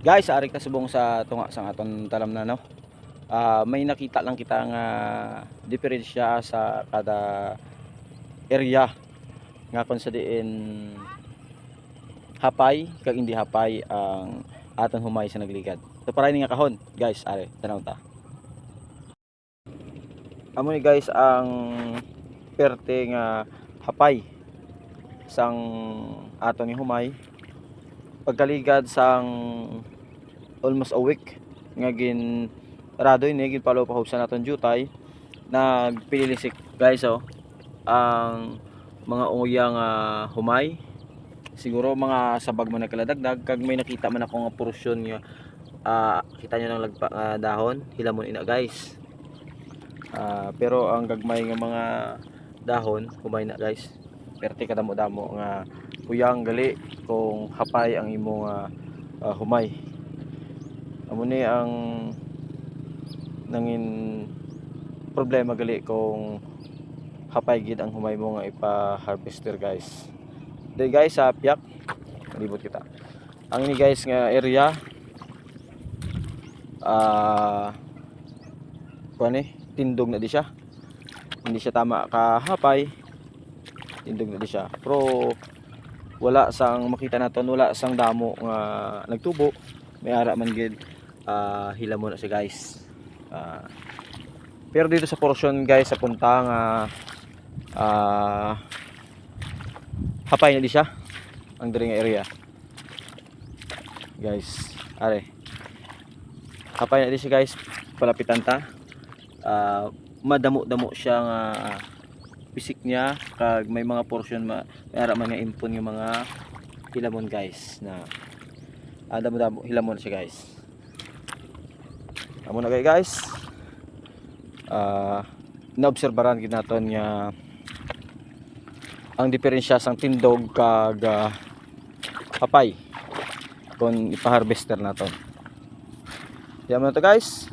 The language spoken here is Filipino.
Guys, ari ka subong sa tunga sang aton talam na no. May nakita lang kita nga diferensya sa kada area nga kung sa diin hapay kag hindi hapay ang aton humay sa nagligad. So para nga kahon, guys, ari tanaw ta. Amo ni guys ang perte nga hapay sang aton ni humay pagkaligad sang almost a week nga gin rado ini gin palo pa sa naton jutay nagpililisik guys ang mga uyang humay siguro mga sabag man nagkaladagdag kag may nakita man ako nga porsyon nga kita nyo ng lagpa dahon hilamon ina guys. Pero ang gagmay nga mga dahon humay na guys perti kadamo-damo nga uyang gali kung hapay ang imong humay. Amo ni ang nangin problema gali kung hapay gid ang humay mo nga ipa-harvester guys. Dahil guys sa piyak malibot kita. Ang ini guys nga area tindog na di siya. Hindi siya tama ka hapay. Tindog na di siya. Pero wala sang makita naton wala sang damo nga nagtubo. May ara man gid hilamon na siya guys. Pero dito sa portion guys sa punta nga hapay na di siya ang diri nga area guys. Are hapay na di siya guys palapitan ta. Madamo-damo siya nga pisik niya kag may mga portion may ara man nga impon yung mga hilamon guys na damo-damo hilamon siya guys. Amo na guys naobserbaran gid naton nga ang diferensya sang tindog kag hapay kung ipa-harvester naton. Diyan mo na to guys.